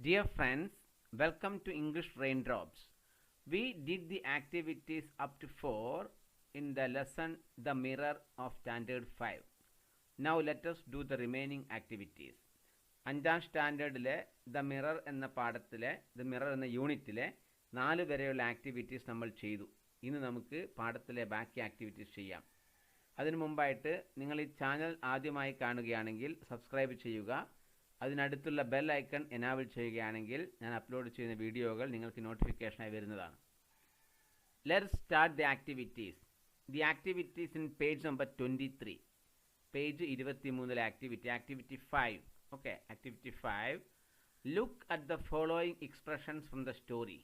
Dear friends, welcome to English Raindrops. We did the activities up to 4 in the lesson The Mirror of Standard 5. Now let us do the remaining activities. അഞ്ചാം സ്റ്റാൻഡേർഡിലെ the mirror എന്ന പാഠത്തിലെ the mirror എന്ന യൂണിറ്റിലെ 4 വരെയുള്ള activities നമ്മൾ ചെയ്തു. ഇന്ന് നമുക്ക് പാഠത്തിലെ ബാക്കി ആക്ടിവിറ്റീസ് ചെയ്യാം. അതിനു മുമ്പായിട്ട് നിങ്ങൾ ഈ ചാനൽ ആദ്യമായി കാണുകയാണെങ്കിൽ സബ്സ്ക്രൈബ് ചെയ്യുക. അതിനടുത്തുള്ള ബെൽ ഐക്കൺ എനാബിൾ ചെയ്യുകയാണെങ്കിൽ ഞാൻ അപ്ലോഡ് ചെയ്യുന്ന വീഡിയോകൾ നിങ്ങൾക്ക് നോട്ടിഫിക്കേഷനായി വരുന്നതാണ്. Let's start the activities. The activities in page number 23. Page 23 activity 5. Okay, activity 5. Look at the following expressions from the story.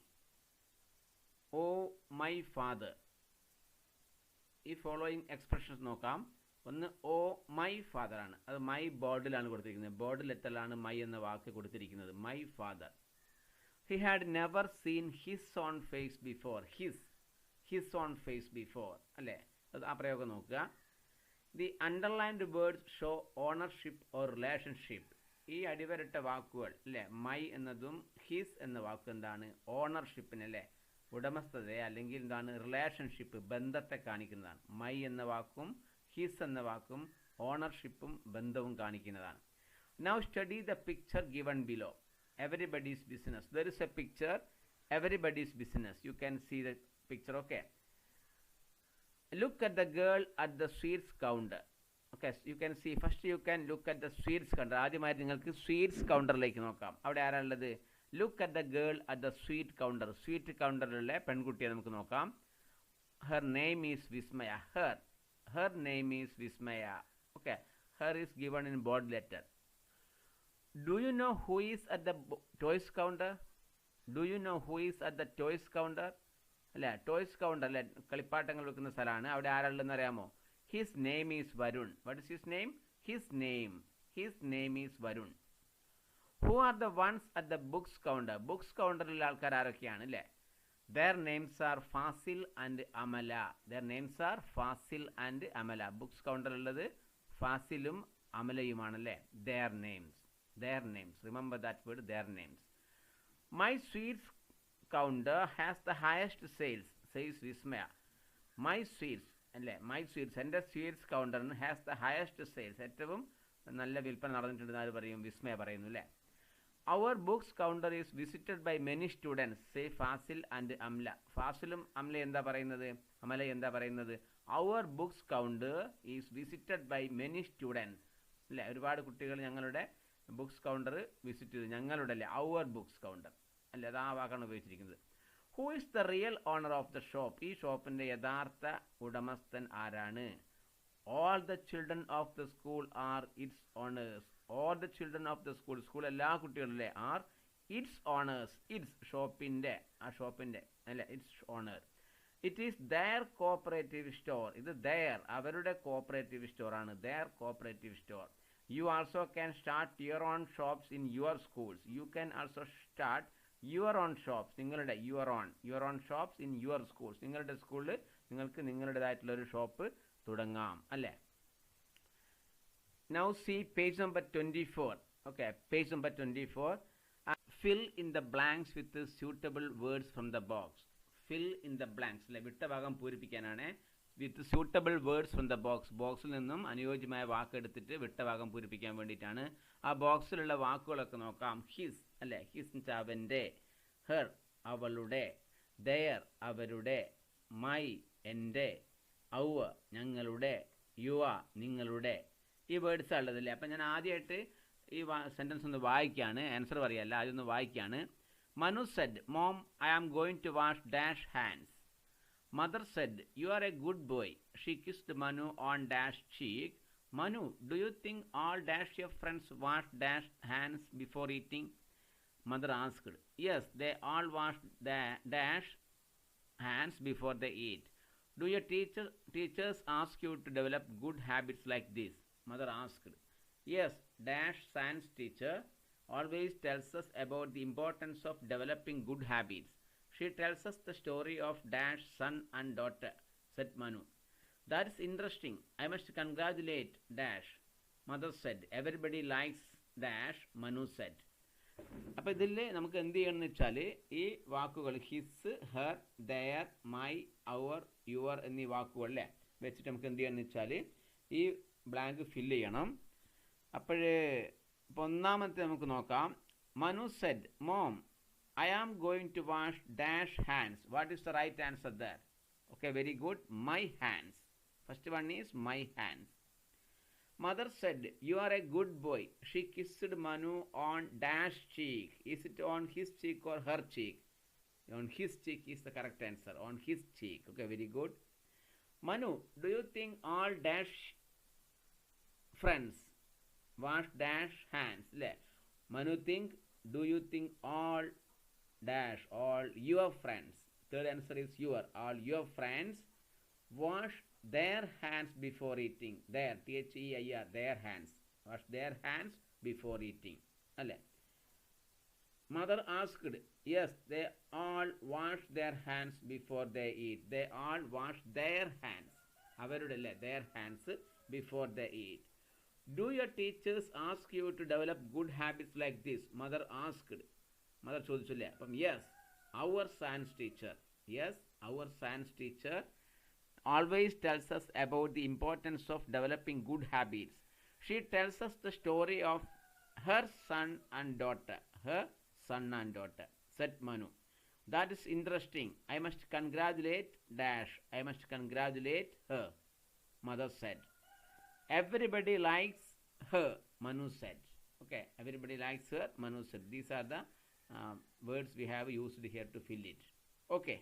Oh my father. ഈ ഫോളോയിങ് എക്സ്പ്രഷൻസ് നോക്കാം. ഒന്ന് ഓ മൈ ഫാദർ ആണ്. അത് മൈ ബോർഡിലാണ് കൊടുത്തിരിക്കുന്നത്. ബോർഡ് ലെറ്ററിലാണ് മൈ എന്ന വാക്ക് കൊടുത്തിരിക്കുന്നത്. My father. He had never seen his own face before. His own face before അല്ലേ? അത് ആ പ്രയോഗം നോക്കുക. The underlined words show ownership or relationship. ഈ അടിവരട്ട വാക്കുകൾ അല്ലേ, മൈ എന്നതും ഹിസ് എന്ന വാക്ക് എന്താണ്? ഓണർഷിപ്പിന് അല്ലേ, ഉടമസ്ഥതയെ അല്ലെങ്കിൽ എന്താണ്, റിലേഷൻഷിപ്പ്, ബന്ധത്തെ കാണിക്കുന്നതാണ്. മൈ എന്ന വാക്കും ഹിസ് എന്ന വാക്കും ഓണർഷിപ്പും ബന്ധവും കാണിക്കുന്നതാണ്. Now study the picture given below. Everybody's business. There is a picture, everybody's business. You can see the picture. Okay, look at the girl at the sweets counter. Okay, you can see first you can look at the sweets counter. ആദ്യമായിട്ട് നിങ്ങൾക്ക് sweets കൗണ്ടറിലേക്ക് നോക്കാം. അവിടെ ആരാളുള്ളത്? Look at the girl at the sweet counter. Sweet കൗണ്ടറിലുള്ള പെൺകുട്ടിയെ നമുക്ക് നോക്കാം. Her name is Vismaya. Her name is Vismaya. Okay, her is given in bold letter. Do you know who is at the toys counter? Do you know who is at the toys counter? അല്ലേ, toys counter അല്ലേ, കളിപ്പാട്ടങ്ങൾ വെക്കുന്ന സ്ഥലമാണ്. അവിടെ ആരാളുണ്ടെന്ന് അറിയാമോ? His name is Varun. What is his name? His name is Varun. Who are the ones at the books counter. Books കൗണ്ടറിലുള്ള ആൾക്കാർ ആരൊക്കെയാണ് അല്ലേ? Their names are Fasil and Amala. Their names are Fasil and Amala. Books കൗണ്ടറിലുള്ളത് ഫാസിലും അമലയുമാണല്ലേ. Their names. Remember that word, their names. My sweets counter has the highest sales, says Vismaya. My sweets അല്ലേ, my sweets, എൻ്റെ sweets കൗണ്ടറിന് has the highest sales, ഏറ്റവും നല്ല വിൽപ്പന നടന്നിട്ടുണ്ടെന്ന് ആര് പറയും? വിസ്മയ പറയുന്നു അല്ലേ. Our books counter is visited by many students, say Fasil and Amla. ഫാസിലും Amala എന്താ പറയുന്നത്? അമല എന്താ പറയുന്നത്? Our books counter is visited by many students. അല്ലേ, ഒരുപാട് കുട്ടികൾ ഞങ്ങളുടെ ബുക്സ് കൗണ്ടർ വിസിറ്റ് ചെയ്തു. ഞങ്ങളുടെ അല്ലേ, our books counter അല്ലേ, അത് ആ വാക്കാണ് ഉപയോഗിച്ചിരിക്കുന്നത്. Who is the real owner of the shop? ഈ ഷോപ്പിൻ്റെ യഥാർത്ഥ ഉടമസ്ഥൻ ആരാണ്? All the children of the school are its owners. All the children of the school, school എല്ലാ കുട്ടികളിലെ are its owners. its ഷോപ്പിൻ്റെ, ആ ഷോപ്പിൻ്റെ അല്ലേ, its owner. It is their cooperative store. ഇത് their, അവരുടെ കോപ്പറേറ്റീവ് സ്റ്റോർ ആണ്. their cooperative store. You also can start your own shops in your schools. You can also start your own shops. നിങ്ങളുടെ your own shops in your schools. നിങ്ങളുടെ സ്കൂളിൽ നിങ്ങൾക്ക് നിങ്ങളുടേതായിട്ടുള്ള ഒരു shop തുടങ്ങാം അല്ലേ. Now see page number 24. Okay, page number 24. Fill in the blanks with the suitable words from the box. Fill in the blanks. അല്ലെ, വിട്ട ഭാഗം പൂരിപ്പിക്കാനാണ്. With suitable words from the box. ബോക്സിൽ നിന്നും അനുയോജ്യമായ വാക്ക് എടുത്തിട്ട് വിട്ട ഭാഗം പൂരിപ്പിക്കാൻ വേണ്ടിയിട്ടാണ്. ആ ബോക്സിലുള്ള വാക്കുകളൊക്കെ നോക്കാം. ഹിസ് അല്ലേ, ഹിസ് അവൻ്റെ, ഹെർ അവളുടെ, ദയർ അവരുടെ, മൈ എൻ്റെ, ഔവ ഞങ്ങളുടെ, യുവ നിങ്ങളുടെ, ഈ വേർഡ്സ് ഉള്ളതല്ലേ. അപ്പം ഞാൻ ആദ്യമായിട്ട് ഈ സെൻറ്റൻസ് ഒന്ന് വായിക്കുകയാണ്. ആൻസർ പറയല്ല, അതൊന്ന് വായിക്കുകയാണ്. Manu said, mom I am going to wash dash hands. Mother said, you are a good boy. She kissed Manu on dash cheek. Manu, do you think all dash your friends wash dash hands before eating? Mother asked, yes they all wash dash hands before they eat. Do your teachers ask you to develop good habits like this? Mother asked. Yes, dash science teacher always tells us about the importance of developing good habits. She tells us the story of dash son and daughter, said Manu. That is interesting. I must congratulate dash. Mother said. Everybody likes dash, Manu said. അപ്പോൾ ഇതിൽ നമുക്ക് എന്ത് ചെയ്യണമെന്ന് വെച്ചാൽ ഈ വാക്കുകൾ his, her, their, my, our, your എന്നീ വാക്കുകളിലെ വെച്ചിട്ട് നമുക്ക് എന്ത് ചെയ്യണമെന്ന് വെച്ചാൽ ഈ ബ്ലാങ്ക് ഫില്ല് ചെയ്യണം. അപ്പോൾ ഇപ്പോൾ ഒന്നാമത്തെ നമുക്ക് നോക്കാം. Manu said mom I am going to wash dash hands. What is the right answer there? Okay, very good. My hands. First one is my hands. Mother said, you are a good boy. She kissed Manu on dash cheek. Is it on his cheek or her cheek? On his cheek is the correct answer. On his cheek. Okay, very good. Manu, do you think all dash friends wash dash hands? Manu think, do you think all dash, all your friends? Third answer is your. All your friends wash their hands before eating. Their, Their, their hands. Wash their hands before eating. Alle. Mother asked, yes, they all wash their hands before they eat. They all wash their hands. Avarudelle, their hands before they eat. Do your teachers ask you to develop good habits like this? Mother asked. Mother ചോദിച്ചില്ലേ? അപ്പം yes, our science teacher. Yes, our science teacher always tells us about the importance of developing good habits. She tells us the story of her son and daughter. Her son and daughter, said Manu. That is interesting. I must congratulate dash. I must congratulate her, Mother said. Everybody likes her, Manu said. Okay, everybody likes her, Manu said. These are the words we have used here to fill it. Okay.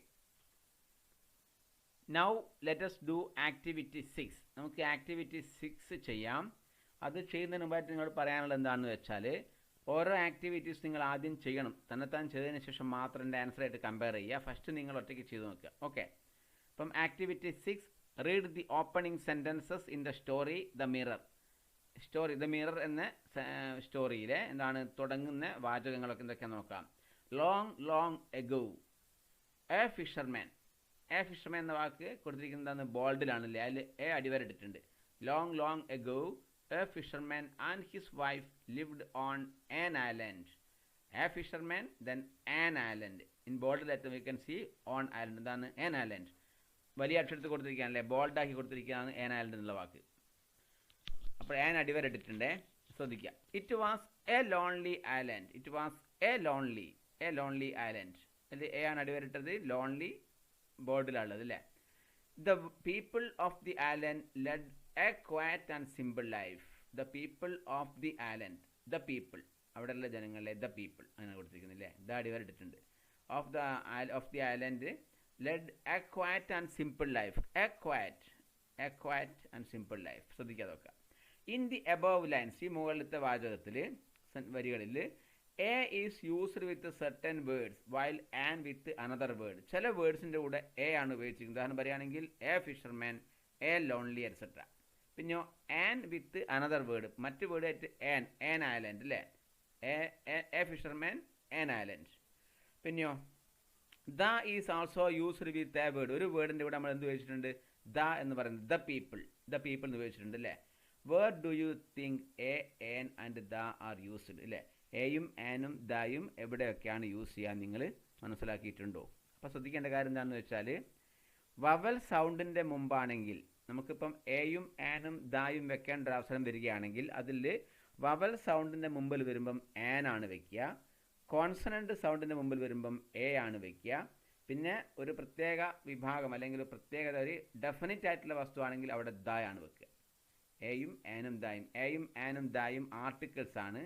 Now let us do activity 6. നമുക്ക് activity 6 ചെയ്യാം. അത് ചെയ്യുന്നതിന് മുമ്പായിട്ട് നിങ്ങൾ പറയാനുള്ളത് എന്താണെന്ന് വെച്ചാൽ ഓരോ ആക്ടിവിറ്റീസ് നിങ്ങൾ ആദ്യം ചെയ്യണം. തന്നെത്താൻ ചെയ്തതിന് ശേഷം മാത്രം എൻ്റെ ആൻസറായിട്ട് കമ്പയർ ചെയ്യുക. ഫസ്റ്റ് നിങ്ങൾ ഒറ്റയ്ക്ക് ചെയ്ത് നോക്കുക. ഓക്കെ, അപ്പം activity 6, read the opening sentences in the story the mirror. The mirror എന്ന സ്റ്റോറിയിലെ എന്താണ് തുടങ്ങുന്ന വാചകങ്ങളൊക്കെ എന്തൊക്കെയാണെന്ന് നോക്കാം. Long ago a fisherman. A fisherman എന്ന വാക്ക് കൊടുത്തിരിക്കുന്നതാണ് ബോൾഡിലാണല്ലേ, അതിൽ എ അടിവരയിട്ടിട്ടുണ്ട്. Long ago a fisherman and his wife lived on an island. A fisherman then an island. In bold letter we can see on island. എന്താണ് an island? വലിയ അക്ഷരത്തിൽ കൊടുത്തിരിക്കുകയാണല്ലേ, ബോൾഡാക്കി കൊടുത്തിരിക്കുകയാണ് ആൻ ഐലൻഡ് എന്നുള്ള വാക്ക്. അപ്പോൾ ആൻ അടിവരയിട്ടിട്ടുണ്ട്, ശ്രദ്ധിക്കുക. It was a lonely island. It was a lonely island. അതിൽ a ആണ് അടിവരയിട്ടത്, ലോൺലി ബോർഡിലുള്ളത് അല്ലേ. The people of the island led a quiet and simple life. The people of the island. The people, അവിടെയുള്ള ജനങ്ങളെ the people അങ്ങനെ കൊടുത്തിരിക്കുന്നില്ലേ, the അടിവരയിട്ടിട്ടുണ്ട്. Of the island led a quiet and simple life. A quiet and simple life. ശ്രദ്ധിക്കാതെ നോക്കുക. In the above lines, ഈ മുകളിലത്തെ വാചകത്തിൽ വരികളിൽ A is used with certain words while an with another word. ചില വേർഡ്സിൻ്റെ കൂടെ എ ആണ് ഉപയോഗിച്ചിരിക്കുന്നത്. ഉദാഹരണം പറയുകയാണെങ്കിൽ A fisherman, A lonely et cetera. പിന്നെയോ ആൻ വിത്ത് അനദർ വേർഡ്, മറ്റ് വേർഡ് ആയിട്ട് ആൻ ഐലൻഡ് അല്ലേ, എ ഫിഷർമാൻ, ആൻ ഐലൻഡ്. പിന്നെയോ the is also used with a word. ഒരു വേർഡിൻ്റെ കൂടെ നമ്മൾ എന്ത് ഉപയോഗിച്ചിട്ടുണ്ട്? ദ എന്ന് പറയുന്നത് ദ പീപ്പിൾ എന്ന് ഉപയോഗിച്ചിട്ടുണ്ട് അല്ലേ. Where do you think a, an and the are used അല്ലേ. എയും ആനും ദയും എവിടെയൊക്കെയാണ് യൂസ് ചെയ്യാൻ നിങ്ങൾ മനസ്സിലാക്കിയിട്ടുണ്ടോ? അപ്പോൾ ശ്രദ്ധിക്കേണ്ട കാര്യം എന്താണെന്ന് വെച്ചാൽ വവൽ സൗണ്ടിൻ്റെ മുമ്പാണെങ്കിൽ നമുക്കിപ്പം എയും ആനും ദയും വെക്കേണ്ട ഒരു അവസരം വരികയാണെങ്കിൽ അതിൽ വവൽ സൗണ്ടിൻ്റെ മുമ്പിൽ വരുമ്പം ആൻ ആണ് വയ്ക്കുക. കോൺസണൻറ്റ് സൗണ്ടിൻ്റെ മുമ്പിൽ വരുമ്പം എ ആണ് വയ്ക്കുക. പിന്നെ ഒരു പ്രത്യേക വിഭാഗം അല്ലെങ്കിൽ ഒരു പ്രത്യേകത, ഒരു ഡെഫിനിറ്റ് ആയിട്ടുള്ള വസ്തുവാണെങ്കിൽ അവിടെ ദയാണ് വെക്കുക. എയും ആനും ദയും ആർട്ടിക്കിൾസ് ആണ്.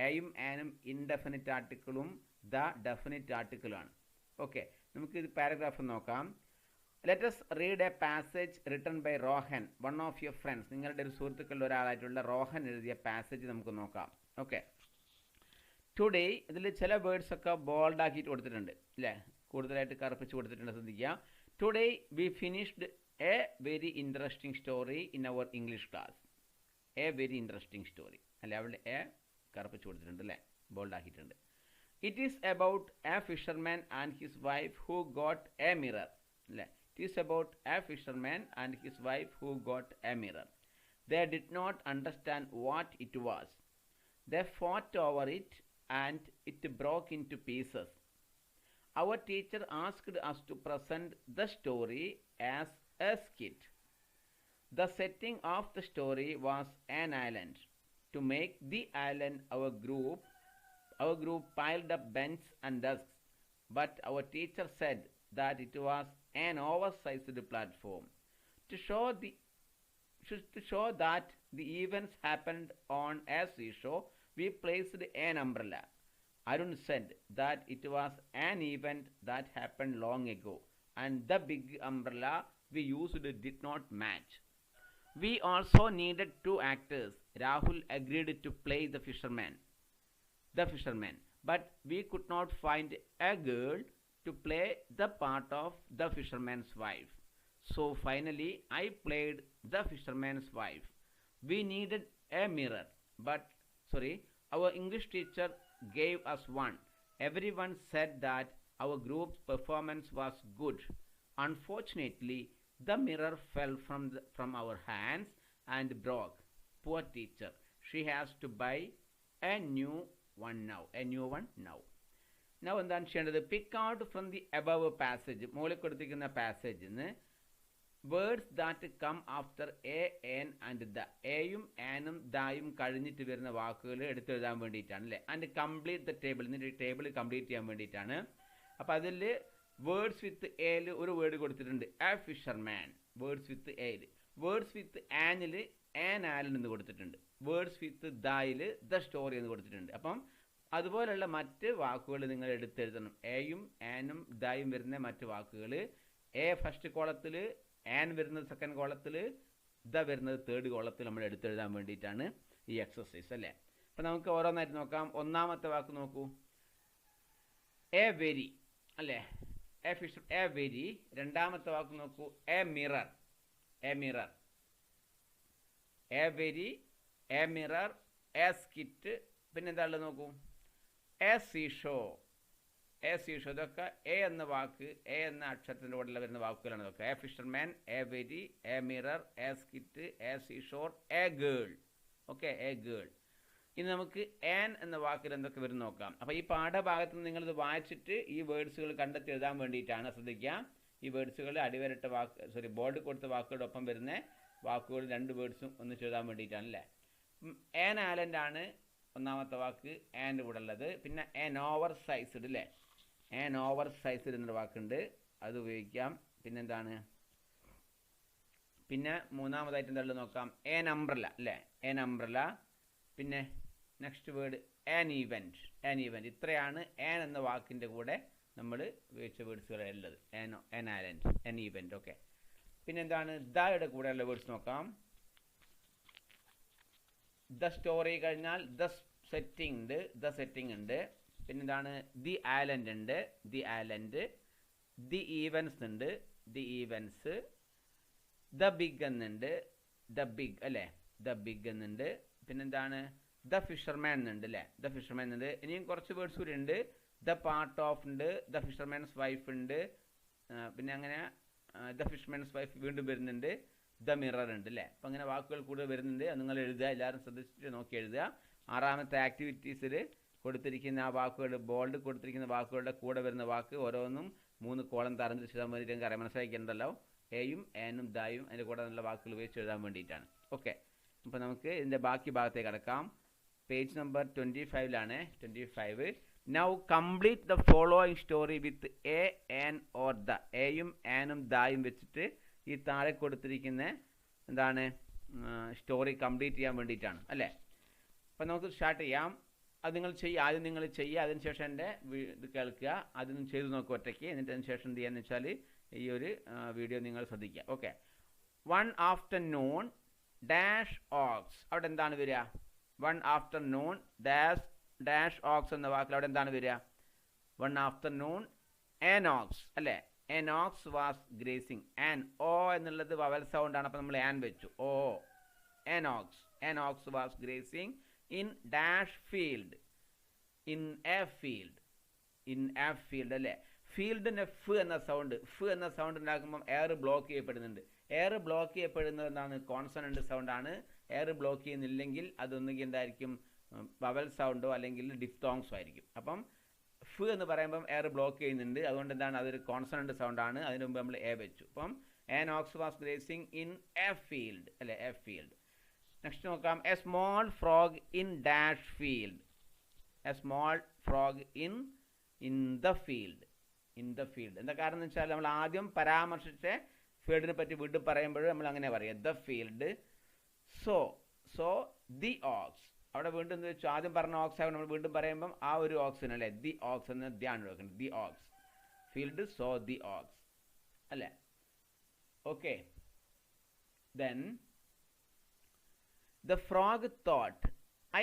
എയും ആനും ഇൻഡെഫിനിറ്റ് ആർട്ടിക്കിളും ദ ഡെഫിനിറ്റ് ആർട്ടിക്കിളുമാണ്. ഓക്കെ, നമുക്ക് ഇത് പാരഗ്രാഫ് നോക്കാം. Let us read a passage written by Rohan, one of your friends. നിങ്ങളുടെ ഒരു സുഹൃത്തുക്കളിൽ ഒരാളായിട്ടുള്ള റോഹൻ എഴുതിയ പാസേജ് നമുക്ക് നോക്കാം. ഓക്കെ, ടുഡേ ഇതിൽ ചില വേർഡ്സ് ഒക്കെ ബോൾഡ് ആക്കിയിട്ട് കൊടുത്തിട്ടുണ്ട് അല്ലേ, കൂടുതലായിട്ട് കറുപ്പിച്ച് കൊടുത്തിട്ടുണ്ട്, ശ്രദ്ധിക്കുക. Today we finished a very interesting story in our English class. A very interesting story അല്ലെ, അവിടെ എ കറുപ്പിച്ച് കൊടുത്തിട്ടുണ്ട് അല്ലേ, ബോൾഡ് ആക്കിയിട്ടുണ്ട്. It is about a fisherman and his wife who got a mirror അല്ലേ. It is about a fisherman and his wife who got a mirror. They did not understand what it was. They fought over it and it broke into pieces. Our teacher asked us to present the story as a skit. The setting of the story was an island. To make the island, our group piled up benches and desks, but our teacher said that it was an oversized platform. To show that the events happened on a seashore, we placed an umbrella. Arun said that it was an event that happened long ago, and the big umbrella we used did not match. We also needed two actors. Rahul agreed to play the fisherman, but we could not find a girl to play the part of the fisherman's wife. So finally, I played the fisherman's wife. We needed a mirror, but our English teacher gave us one. Everyone said that our group's performance was good. Unfortunately, the mirror fell from our hands and broke. Poor teacher. She has to buy a new one now. Now എന്താണ് ചെയ്യേണ്ടത്? Pick out from the above passage, മുകളിൽ കൊടുത്തിരിക്കുന്ന പാസേജിൽ നിന്ന് words that come after a, an and the. എയും ആനും ദായും കഴിഞ്ഞിട്ട് വരുന്ന വാക്കുകൾ എടുത്തെഴുതാൻ വേണ്ടിയിട്ടാണ് അല്ലേ. ആൻഡ് കംപ്ലീറ്റ് ദ ടേബിൾ, ഇതിൻ്റെ ടേബിൾ കംപ്ലീറ്റ് ചെയ്യാൻ വേണ്ടിയിട്ടാണ്. അപ്പോൾ അതിൽ വേർഡ്സ് വിത്ത് എയിൽ ഒരു വേർഡ് കൊടുത്തിട്ടുണ്ട്, എ ഫിഷർമാൻ. വേർഡ്സ് വിത്ത് എയിൽ. വേർഡ്സ് വിത്ത് ആനിൽ ആൻ ആലൻ എന്ന് കൊടുത്തിട്ടുണ്ട്. വേർഡ്സ് വിത്ത് ദായിൽ ദ സ്റ്റോറി എന്ന് കൊടുത്തിട്ടുണ്ട്. അപ്പം അതുപോലെയുള്ള മറ്റ് വാക്കുകൾ നിങ്ങൾ എടുത്തെഴുതണം. എയും ആനും ദായും വരുന്ന മറ്റ് വാക്കുകൾ, എ ഫസ്റ്റ് കോളത്തിൽ, ആൻ വരുന്നത് സെക്കൻഡ് കോളത്തിൽ, ദ വരുന്നത് തേർഡ് കോളത്തിൽ നമ്മൾ എടുത്തെഴുതാൻ വേണ്ടിയിട്ടാണ് ഈ എക്സസൈസ് അല്ലേ. അപ്പം നമുക്ക് ഓരോന്നായിട്ട് നോക്കാം. ഒന്നാമത്തെ വാക്ക് നോക്കൂ, എ വെരി അല്ലേ, എ ഫിഷർ, എ വെരി. രണ്ടാമത്തെ വാക്ക് നോക്കൂ, A mirror, A mirror. A very, A mirror, A skit. പിന്നെ എന്താ ഉള്ളത് നോക്കൂ, എ സീഷോ, എ സീഷോ. ഇതൊക്കെ എ എന്ന വാക്ക്, എ എന്ന അക്ഷരത്തിൻ്റെ കൂടെ വരുന്ന വാക്കുകളാണ് ഇതൊക്കെ. A fisherman, A very, A mirror, A skit, A seashore, A girl. Okay, A girl. ഇനി നമുക്ക് ആൻ എന്ന വാക്കിൽ എന്തൊക്കെ വരും നോക്കാം. അപ്പോൾ ഈ പാഠഭാഗത്ത് നിന്ന് നിങ്ങളിത് വായിച്ചിട്ട് ഈ വേർഡ്സുകൾ കണ്ടെത്തി എഴുതാൻ വേണ്ടിയിട്ടാണ്. ശ്രദ്ധിക്കുക, ഈ വേർഡ്സുകൾ അടിവരട്ട വാക്ക്, ബോർഡ് കൊടുത്ത വാക്കുകളോടൊപ്പം വരുന്ന വാക്കുകൾ രണ്ട് വേർഡ്സും ഒന്നിച്ച് എഴുതാൻ വേണ്ടിയിട്ടാണ് അല്ലേ. ആൻ ആലൻഡ് ആണ് ഒന്നാമത്തെ വാക്ക്, ആൻ്റെ കൂടെ ഉള്ളത്. പിന്നെ ആൻ ഓവർ സൈസ്ഡ് അല്ലേ, ആൻ ഓവർ സൈസ്ഡ് എന്നൊരു വാക്കുണ്ട്, അത് ഉപയോഗിക്കാം. പിന്നെന്താണ്, പിന്നെ മൂന്നാമതായിട്ട് എന്താ ഉള്ളത് നോക്കാം, ആൻ അംബ്രല അല്ലേ, ആൻ അംബ്രല. പിന്നെ next word an event, an event. ഇത്രയാണ് ആൻ എന്ന വാക്കിൻ്റെ കൂടെ നമ്മൾ ഉപയോഗിച്ച വേർഡ്സുകൾ ഉള്ളത്. An island, an event. Okay. പിന്നെന്താണ്, ദയുടെ കൂടെയുള്ള വേർഡ്സ് നോക്കാം. ദ സ്റ്റോറി കഴിഞ്ഞാൽ ദ സെറ്റിംഗ് ഉണ്ട്, ദ സെറ്റിംഗ് ഉണ്ട്. പിന്നെന്താണ്, ദി ഐലൻഡ് ഉണ്ട്, ദി ഐലൻഡ്. ദി ഈവൻസ് ഉണ്ട്, ദി ഈവൻസ്. ദ ബിഗ് എന്നുണ്ട്, ദ ബിഗ് അല്ലേ, ദ ബിഗ് എന്നുണ്ട്. പിന്നെന്താണ്, ദ ഫിഷർമാൻ എന്നുണ്ട് അല്ലേ, ദ ഫിഷർമാൻ എന്നുണ്ട്. ഇനിയും കുറച്ച് വേർഡ്സ് കൂടി ഉണ്ട്. ദ പാർട്ട് ഓഫ് ഉണ്ട്, ദ ഫിഷർമാൻസ് വൈഫ് ഉണ്ട്. പിന്നെ അങ്ങനെ ദ ഫിഷർമാൻസ് വൈഫ് വീണ്ടും വരുന്നുണ്ട്. ദ മിറർ ഉണ്ട് അല്ലേ. അപ്പം അങ്ങനെ വാക്കുകൾ കൂടുതൽ വരുന്നുണ്ട്. അത് നിങ്ങൾ എഴുതുക, എല്ലാവരും ശ്രദ്ധിച്ചിട്ട് നോക്കി എഴുതുക. ആറാമത്തെ ആക്ടിവിറ്റീസിൽ കൊടുത്തിരിക്കുന്ന ആ വാക്കുകൾ, ബോൾഡ് കൊടുത്തിരിക്കുന്ന വാക്കുകളുടെ കൂടെ വരുന്ന വാക്ക് ഓരോന്നും 3 കോളം തരംതിരിച്ച് എഴുതാൻ വേണ്ടിയിട്ട് നിങ്ങൾക്ക് അറിയാൻ മനസ്സിലാക്കിയിട്ടുണ്ടല്ലോ. എയും ആനും ദായും അതിൻ്റെ കൂടെ നല്ല വാക്കുകൾ ഉപയോഗിച്ച് എഴുതാൻ വേണ്ടിയിട്ടാണ്. ഓക്കെ. അപ്പോൾ നമുക്ക് ഇതിൻ്റെ ബാക്കി ഭാഗത്തേക്ക് കിടക്കാം. പേജ് നമ്പർ 25ലാണ്, 25. Now complete the following story with a, an or the. എയും ആനും ദായും വെച്ചിട്ട് ഈ താഴെ കൊടുത്തിരിക്കുന്ന എന്താണ് സ്റ്റോറി കംപ്ലീറ്റ് ചെയ്യാൻ വേണ്ടിയിട്ടാണ് അല്ലേ. അപ്പം നമുക്ക് സ്റ്റാർട്ട് ചെയ്യാം. അത് നിങ്ങൾ ചെയ്യുക, ആദ്യം നിങ്ങൾ ചെയ്യുക, അതിനുശേഷം എൻ്റെ ഇത് കേൾക്കുക, അതൊന്നും ചെയ്ത് നോക്കുക ഒറ്റയ്ക്ക്. എന്നിട്ട് അതിന് ശേഷം എന്ത് ചെയ്യാന്ന് വെച്ചാൽ ഈ ഒരു വീഡിയോ നിങ്ങൾ ശ്രദ്ധിക്കുക. Okay. One afternoon dash ox. അവിടെ എന്താണ് വരിക? വൺ ആഫ്റ്റർനൂൺ ഡാഷ് ഓക്സ് എന്ന വാക്കിൽ അവിടെ എന്താണ് വരിക? വൺ ആഫ്റ്റർനൂൺ ആൻ ഓക്സ് അല്ലേ. An ox was grazing. An, o എന്നുള്ളത് വവൽ സൗണ്ട് ആണ്, അപ്പോൾ നമ്മൾ ആൻ വെച്ചു. O, an ox. An ox was grazing in dash field. In a field. In a field അല്ലേ. ഫീൽഡിന് ഫ് എന്ന സൗണ്ട്, ഉണ്ടാക്കുമ്പം എയർ ബ്ലോക്ക് ചെയ്യപ്പെടുന്നുണ്ട്. എയർ ബ്ലോക്ക് ചെയ്യപ്പെടുന്നത് എന്താണ്? കോൺസണൻ്റ് സൗണ്ടാണ്. എയർ ബ്ലോക്ക് ചെയ്യുന്നില്ലെങ്കിൽ അതൊന്നുകിൽ എന്തായിരിക്കും? വവൽ സൗണ്ടോ അല്ലെങ്കിൽ ഡിഫ്തോങ്സോ ആയിരിക്കും. അപ്പം ഫ് എന്ന് പറയുമ്പം എയർ ബ്ലോക്ക് ചെയ്യുന്നുണ്ട്, അതുകൊണ്ട് എന്താണ് അതൊരു കോൺസണൻ്റ് സൗണ്ടാണ്. അതിന് മുമ്പ് നമ്മൾ എ വെച്ചു. അപ്പം an ox was grazing in a field അല്ലേ, എ ഫീൽഡ്. നെക്സ്റ്റ് നോക്കാം, a small frog in dash field. A small frog in the field. In the field എന്താ കാരണം എന്ന് വെച്ചാൽ നമ്മൾ ആദ്യം പരാമർശിച്ച ഫീൽഡിനെ പറ്റി വീണ്ടും പറയുമ്പോൾ നമ്മൾ അങ്ങനെ പറയാം, the field. So the ox, അവിടെ വീണ്ടും എന്ന് വെച്ചാൽ ആദ്യം പറഞ്ഞ ഓക്സ് ആകുമ്പോൾ നമ്മൾ വീണ്ടും പറയുമ്പം ആ ഒരു ഓക്സിന് അല്ലേ, ദി ഓക്സ് എന്ന് ധ്യാനം വെക്കണം. The ox field, so the ox അല്ലേ. Okay, then the frog thought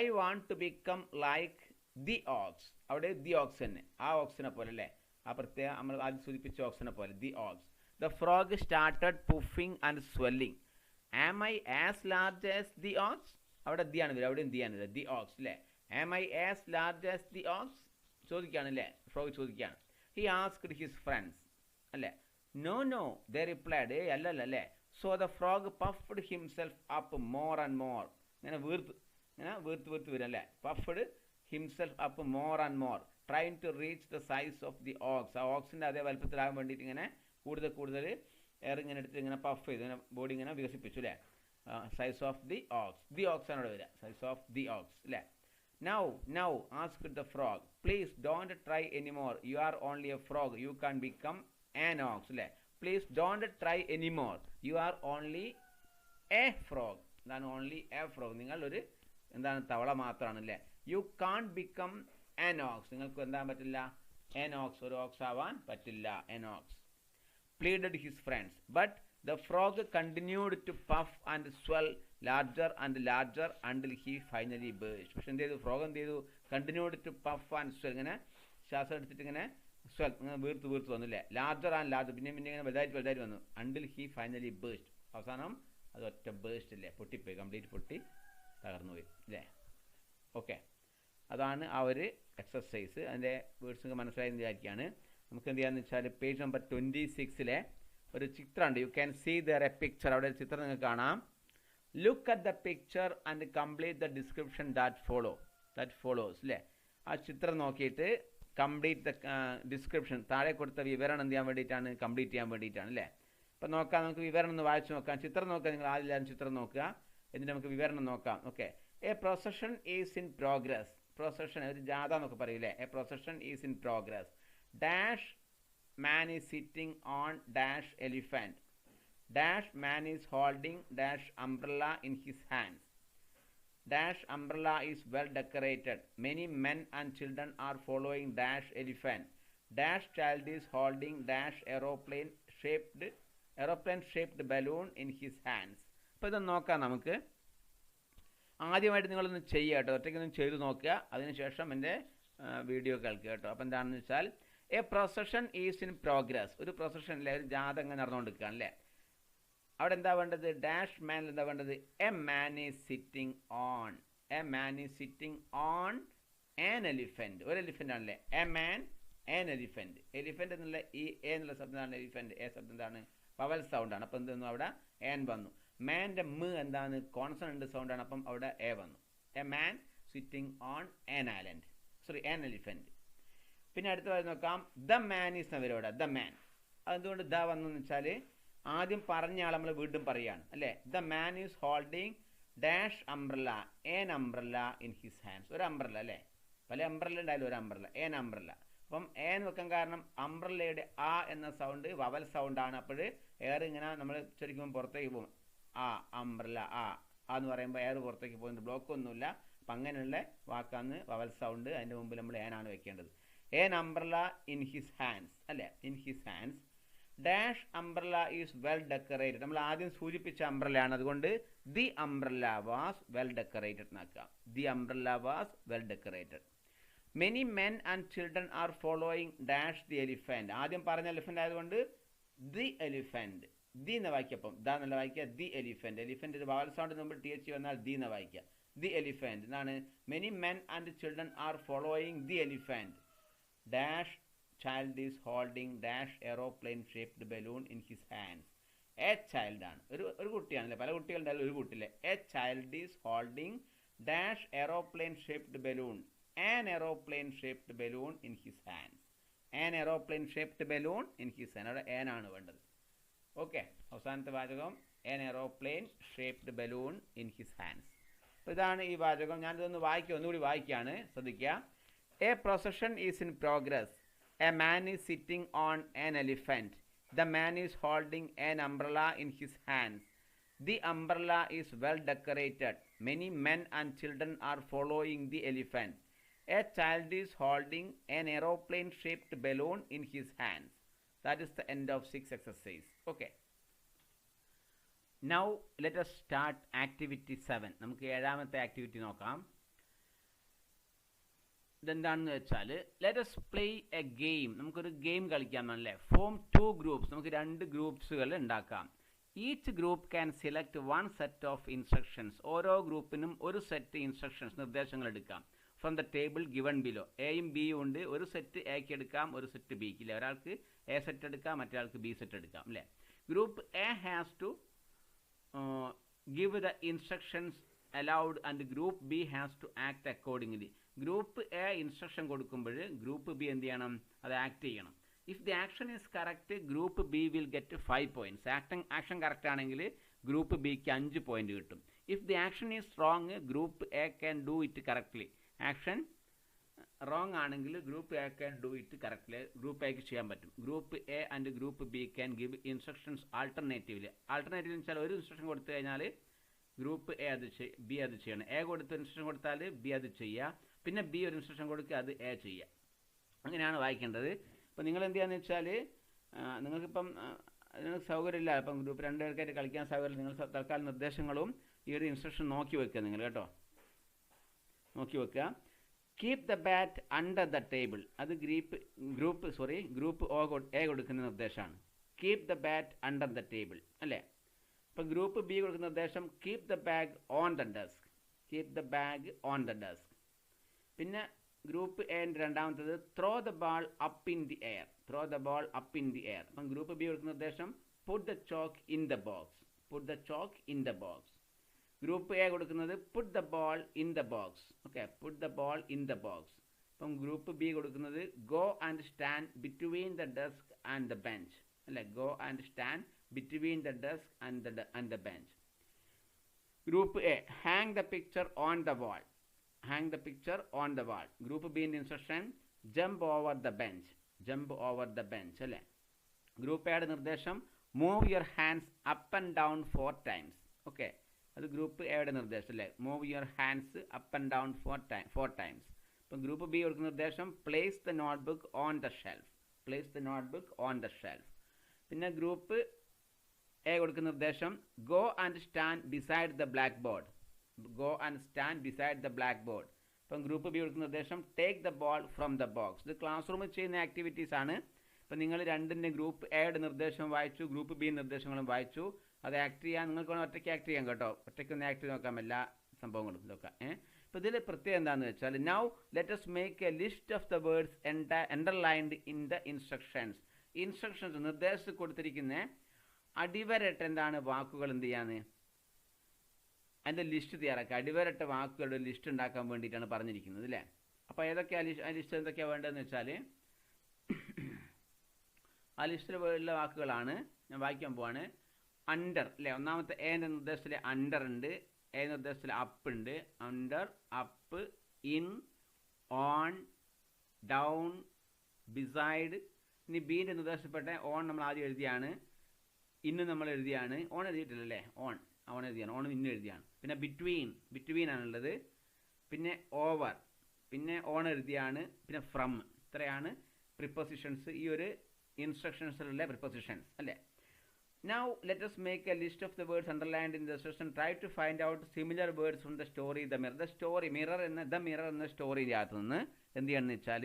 I want to become like the ox. അവിടെ ദി ഓക്സ് തന്നെ, ആ ഓക്സിനെ പോലെ അല്ലേ, ആ പ്രത്യേക നമ്മൾ ആദ്യം സൂചിപ്പിച്ച ഓക്സിനെ പോലെ, the ox. The frog started puffing and swelling. Am I as large as the ox? അവിടെ ദി ആണ് വരിക, അവിടെയും ദി ആണ് വരിക, ദി ഓക്സ് അല്ലേ. Am I as large as the ox ചോദിക്കുകയാണ് അല്ലേ, ഫ്രോഗ് ചോദിക്കുകയാണ്. ഹി ആസ്ക്ഡ് ഹിസ് ഫ്രണ്ട്സ് അല്ലേ. നോ നോ ദേ റിപ്ലൈഡ്, അല്ലല്ല അല്ലേ. So the frog puffed himself up more and more. ഇങ്ങനെ വീർത്ത് വരും അല്ലേ. Puffed himself up more and more trying to reach the size of the ox. ആ ഓക്സിൻ്റെ അതേ വലുപ്പത്തിലാകാൻ വേണ്ടിയിട്ട് ഇങ്ങനെ കൂടുതൽ എയർ ഇങ്ങനെ എടുത്ത് ഇങ്ങനെ പഫ് ചെയ്ത് ഇങ്ങനെ ബോഡി ഇങ്ങനെ വികസിപ്പിച്ചു അല്ലേ. Size of the ox, the ox ആണ് അവിടെ വരിക, സൈസ് ഓഫ് ദി ഓക്സ് അല്ലേ. Now asked the frog please don't try anymore, you are only a frog, you can become an ox അല്ലേ. Please don't try anymore, you are only a frog. എന്താണ് only a frog? നിങ്ങൾ ഒരു എന്താണ് തവള മാത്രമാണ് അല്ലേ. You can become an ox, നിങ്ങൾക്ക് എന്താൻ പറ്റില്ല, ആൻ ഓക്സ്, ഒരു ഓക്സ് ആവാൻ പറ്റില്ല, an ox. pleaded his friends, but the frog continued to puff and swell larger and larger until he finally burst. പക്ഷെ എന്ത് ചെയ്തു, ഫ്രോഗ് എന്ത് ചെയ്തു, continued to puff and swell, ഇങ്ങനെ ശ്വാസം എടുത്തിട്ട് ഇങ്ങനെ സ്വെൽ, ഇങ്ങനെ വീർത്ത് വന്നു അല്ലേ. ലാർജർ ആൻഡ് ലാർജർ, പിന്നെ ഇങ്ങനെ വലുതായിട്ട് വന്നു. അണ്ടിൽ ഹി ഫൈനലി ബേസ്റ്റ്, അവസാനം അത് ഒറ്റ ബേസ്റ്റ് അല്ലേ, പൊട്ടിപ്പോയി, കംപ്ലീറ്റ് പൊട്ടി തകർന്നു പോയി അല്ലേ. ഓക്കെ, അതാണ് ആ ഒരു എക്സസൈസ്. അതിൻ്റെ വേർഡ്സ് നിങ്ങൾക്ക് മനസ്സിലായെന്ന് വിചാരിക്കുകയാണ്. നമുക്ക് എന്ത് ചെയ്യാന്ന് വെച്ചാൽ പേജ് നമ്പർ 26 ഒരു ചിത്രമുണ്ട്. You can see there a picture. അവിടെ ഒരു ചിത്രം നിങ്ങൾക്ക് കാണാം. Look at the picture and complete the description that follows അല്ലേ. ആ ചിത്രം നോക്കിയിട്ട് കംപ്ലീറ്റ് ദ ഡിസ്ക്രിപ്ഷൻ, താഴെ കൊടുത്ത വിവരണം എന്ത് ചെയ്യാൻ വേണ്ടിയിട്ടാണ്, കംപ്ലീറ്റ് ചെയ്യാൻ വേണ്ടിയിട്ടാണ് അല്ലേ. അപ്പം നോക്കാം, നമുക്ക് വിവരണം ഒന്ന് വായിച്ച് നോക്കാം. ചിത്രം നോക്കുക, നിങ്ങൾ ആദ്യം ചിത്രം നോക്കുക, എന്നിട്ട് നമുക്ക് വിവരണം നോക്കാം. Okay, a procession is in progress. Procession ഒരു ജാഥ എന്നൊക്കെ പറയൂലേ. A procession is in progress. Dash man is sitting on dash elephant. Dash man is holding dash umbrella in his hands. Dash umbrella is well decorated. Many men and children are following dash elephant. Dash child is holding dash aeroplane shaped balloon in his hands. അപ്പോൾ ഇതൊന്ന് നോക്കാം നമുക്ക്. ആദ്യമായിട്ട് നിങ്ങളൊന്ന് ചെയ്യുക കേട്ടോ, ഒറ്റയ്ക്കൊന്നും ചെയ്ത് നോക്കുക, അതിനുശേഷം എൻ്റെ വീഡിയോ കേൾക്കുക കേട്ടോ. അപ്പോൾ എന്താണെന്ന് വെച്ചാൽ A procession is in progress. ഒരു പ്രൊസഷൻ അല്ലേ, ഒരു ജാഥ അങ്ങനെ നടന്നുകൊണ്ടിരിക്കുകയാണ് അല്ലേ. അവിടെ എന്താ വേണ്ടത്, ഡാഷ് മാൻ എന്താ വേണ്ടത്, a man is sitting on. A man is sitting on an elephant. ഒരു എലിഫൻ്റ് ആണല്ലേ. A man an elephant. Elephant എന്നുള്ള ഈ എ എന്നുള്ള ശബ്ദമാണ് എലിഫൻറ്റ്. എ ശബ്ദം എന്താണ്, വവൽ സൗണ്ടാണ്. അപ്പം എന്ത് വന്നു, അവിടെ ആൻ വന്നു. മാൻ്റെ എന്താണ്, കോൺസണൻ്റ് സൗണ്ടാണ്. അപ്പം അവിടെ എ വന്നു. A man sitting on an elephant. പിന്നെ അടുത്ത വരെ നോക്കാം, ദ മാൻ ഈസ് അവരോട്, ദ മാൻ. അതെന്തുകൊണ്ട് ദ വന്നു എന്ന് വെച്ചാൽ ആദ്യം പറഞ്ഞ ആൾ നമ്മൾ വീണ്ടും പറയുകയാണ് അല്ലേ. The man is holding dash umbrella, an umbrella in his hands. ഒരു അംബ്രല്ല അല്ലേ, പല അംബ്രല്ല ഉണ്ടായാലും ഒരു അംബ്രല്ല, ഏൻ അംബ്രല്ല. അപ്പം ഏൻ വെക്കാൻ കാരണം അംബ്രല്ലയുടെ ആ എന്ന സൗണ്ട് വവൽ സൗണ്ടാണ്. അപ്പോൾ എയർ ഇങ്ങനെ നമ്മൾ ശരിക്കും പുറത്തേക്ക് പോകും. ആ അംബ്രല്ല, ആ എന്ന് പറയുമ്പോൾ എയർ പുറത്തേക്ക് പോകുന്നുണ്ട്, ബ്ലോക്ക് ഒന്നുമില്ല. അപ്പം അങ്ങനെയുള്ള വാക്കാന്ന് വവൽ സൗണ്ട്. അതിൻ്റെ മുമ്പിൽ നമ്മൾ ഏനാണ് വെക്കേണ്ടത്. An umbrella in his hands അല്ലേ, in his hands. Dash umbrella is well decorated. നമ്മൾ ആദ്യം സൂചിപ്പിച്ച umbrella ആണ്, അതുകൊണ്ട് the umbrella was well decorated എന്നാക്കാം. The umbrella was well decorated. Many men and children are following dash the elephant. ആദ്യം പറഞ്ഞ elephant ആയതുകൊണ്ട് the elephant. The എന്ന് വായിക്കപ്പം the എന്നുള്ള വായിക്കുക, the elephant. എലിഫൻ്റ് ഒരു വവൽ സൗണ്ട് മുമ്പ് TH വന്നാൽ ദി എന്ന് വായിക്കുക. The elephant എന്നാണ്. Many men and children are following the elephant. Dash child is holding dash aeroplane shaped balloon in his hands. A child ആണ്, ഒരു കുട്ടിയാണല്ലേ, പല കുട്ടികളുണ്ടായാലും ഒരു കുട്ടിയില്ലേ. A child is holding dash aeroplane shaped balloon, an aeroplane shaped balloon in his hands. An aeroplane shaped balloon in his hand. അവിടെ an ആണ് വേണ്ടത്. ഓക്കെ, അവസാനത്തെ വാചകം an aeroplane shaped balloon in his hands. അപ്പോൾ ഇതാണ് ഈ വാചകം. ഞാനിതൊന്ന് ഒന്നുകൂടി വായിക്കുകയാണ്, ശ്രദ്ധിക്കുക. A procession is in progress. A man is sitting on an elephant. The man is holding an umbrella in his hands. The umbrella is well decorated. Many men and children are following the elephant. A child is holding an aeroplane shaped balloon in his hands. That is the end of 6th exercise. Okay. Now let us start activity 7. നമുക്ക് ഏഴാമത്തെ activity നോക്കാം. ഇതെന്താണെന്ന് വെച്ചാൽ let us play a game. നമുക്കൊരു game കളിക്കാമെന്നല്ലേ. Form 2 groups. നമുക്ക് 2 ഗ്രൂപ്പ്സുകൾ ഉണ്ടാക്കാം. Each group can select 1 set of instructions. ഓരോ ഗ്രൂപ്പിനും ഒരു സെറ്റ് ഇൻസ്ട്രക്ഷൻസ്, നിർദ്ദേശങ്ങൾ എടുക്കാം. From the table given below. എയും ബിയും ഉണ്ട്. ഒരു സെറ്റ് എക്ക് എടുക്കാം, ഒരു സെറ്റ് ബിക്ക്. ഇല്ലേ, ഒരാൾക്ക് എ സെറ്റ് എടുക്കാം, മറ്റേ ആൾക്ക് ബി സെറ്റ് എടുക്കാം. അല്ലേ. Group A has to give the instructions allowed and group B has to act accordingly. Group A instruction കൊടുക്കുമ്പോൾ ഗ്രൂപ്പ് ബി എന്ത് ചെയ്യണം, അത് ആക്ട് ചെയ്യണം. If the action is correct group B will get 5 points. Action correct ആണെങ്കിൽ group ബിക്ക് 5 point കിട്ടും. If the action is wrong group A can do it correctly. Action wrong ആണെങ്കിൽ group A can do it correctly. Group എക്ക് ചെയ്യാൻ പറ്റും. Group A and group B can give instructions alternatively. Alternative എന്ന് വെച്ചാൽ ഒരു instruction കൊടുത്തു കഴിഞ്ഞാൽ group A B അത് ചെയ്യണം. എ കൊടുത്ത് ഇൻസ്ട്രക്ഷൻ കൊടുത്താൽ ബി അത് ചെയ്യുക. പിന്നെ ബി ഒരു ഇൻസ്ട്രക്ഷൻ കൊടുക്കുക, അത് എ ചെയ്യുക. അങ്ങനെയാണ് വായിക്കേണ്ടത്. അപ്പോൾ നിങ്ങൾ എന്ത് ചെയ്യാന്ന് വെച്ചാൽ നിങ്ങൾക്കിപ്പം നിങ്ങൾക്ക് സൗകര്യമില്ല, ഇപ്പം ഗ്രൂപ്പ് 2 പേർക്കായിട്ട് കളിക്കാൻ സൗകര്യം, നിങ്ങൾ തൽക്കാലം നിർദ്ദേശങ്ങളും ഈ ഒരു ഇൻസ്ട്രക്ഷൻ നോക്കി വെക്കുക നിങ്ങൾ കേട്ടോ, നോക്കി വെക്കുക. Keep the bat under the table. അത് ഗ്രൂപ്പ് എ കൊടുക്കുന്ന നിർദ്ദേശമാണ്. Keep the bat under the table അല്ലേ. അപ്പം ഗ്രൂപ്പ് ബി കൊടുക്കുന്ന നിർദ്ദേശം keep the bag on the desk. Keep the bag on the desk. പിന്നെ ഗ്രൂപ്പ് എൻ്റെ രണ്ടാമത്തത് throw the ball up in the air. Throw the ball up in the air. അപ്പം group B കൊടുക്കുന്ന നിർദ്ദേശം put the chalk in the box. Put the chalk in the box. Group A കൊടുക്കുന്നത് put the ball in the box. Okay, put the ball in the box. അപ്പം group B കൊടുക്കുന്നത് go and stand between the desk and the bench അല്ലേ. Go and stand between the desk and the bench. Group A hang the picture on the wall. Hang the picture on the wall. Group ബിൻ്റെ instruction jump over the bench. Jump over the bench അല്ലേ. Group എയുടെ നിർദ്ദേശം move your hands up and down 4 times. Okay, അത് group എയുടെ നിർദ്ദേശം അല്ലേ. Move your hands up and down 4 times. ഇപ്പം group B കൊടുക്കുന്ന നിർദ്ദേശം place the notebook on the shelf. Place the notebook on the shelf. പിന്നെ ഗ്രൂപ്പ് എ കൊടുക്കുന്ന നിർദ്ദേശം go and stand beside the black board. Go and stand beside the black board. ഇപ്പം group B കൊടുക്കുന്ന നിർദ്ദേശം take the ball from the box. ഇത് class റൂമിൽ ചെയ്യുന്ന activities ആണ്. ഇപ്പം നിങ്ങൾ രണ്ടിൻ്റെ ഗ്രൂപ്പ് എയുടെ നിർദ്ദേശം വായിച്ചു, ഗ്രൂപ്പ് ബി നിർദ്ദേശങ്ങളും വായിച്ചു. അത് ആക്ട് ചെയ്യാൻ നിങ്ങൾക്ക് വേണം ഒറ്റയ്ക്ക് ആക്ട് ചെയ്യാം കേട്ടോ. ഒറ്റയ്ക്കൊന്ന് ആക്ട് ചെയ്ത് നോക്കാം എല്ലാ സംഭവങ്ങളും ഇതൊക്കെ. ഇപ്പോൾ ഇതിൽ പ്രത്യേകം എന്താണെന്ന് വെച്ചാൽ now let us make A list of the words underlined in the instructions. Instructions നിർദ്ദേശത്തിൽ കൊടുത്തിരിക്കുന്ന അടിവരട്ട് എന്താണ് വാക്കുകൾ എന്ത് ചെയ്യാന്ന് അതിൻ്റെ ലിസ്റ്റ് തയ്യാറാക്കുക. അടിവരട്ട വാക്കുകളുടെ ലിസ്റ്റ് ഉണ്ടാക്കാൻ വേണ്ടിയിട്ടാണ് പറഞ്ഞിരിക്കുന്നത് അല്ലേ. അപ്പോൾ ഏതൊക്കെയാണ് ആ ലിസ്റ്റ് എന്തൊക്കെയാണ് വേണ്ടതെന്ന് വെച്ചാൽ ആ ലിസ്റ്റിൽ ഉള്ള വാക്കുകളാണ് ഞാൻ വായിക്കാൻ പോവാണ്. അണ്ടർ അല്ലേ, ഒന്നാമത്തെ എൻ്റെ നിർദ്ദേശത്തിൽ അണ്ടർ ഉണ്ട്, എ നിർദ്ദേശത്തിൽ അപ്പ് ഉണ്ട്. Under, up, in, on, down, beside. ഇനി ബീൻ്റെ നിർദ്ദേശപ്പെട്ട ഓൺ നമ്മൾ ആദ്യം എഴുതിയാണ്, ഇന്ന് നമ്മൾ എഴുതിയാണ്. ഓൺ എഴുതിയിട്ടില്ലല്ലേ, ഓൺ എഴുതിയാണ്, ഓൺ ഇന്ന് എഴുതിയാണ്. പിന്നെ ബിറ്റ്വീൻ ആണുള്ളത്. പിന്നെ ഓവർ, പിന്നെ ഓൺ എഴുതിയാണ്. പിന്നെ ഫ്രം. ഇത്രയാണ് പ്രിപ്പോസിഷൻസ്, ഈ ഒരു ഇൻസ്ട്രക്ഷൻസിലുള്ള പ്രിപ്പോസിഷൻസ് അല്ലേ. Now let us make a list of the words underlined in the session. Try to find out similar words from the story The Mirror. The Mirror എന്ന സ്റ്റോറിയിനകത്ത് നിന്ന് എന്ത് ചെയ്യണമെന്ന് വെച്ചാൽ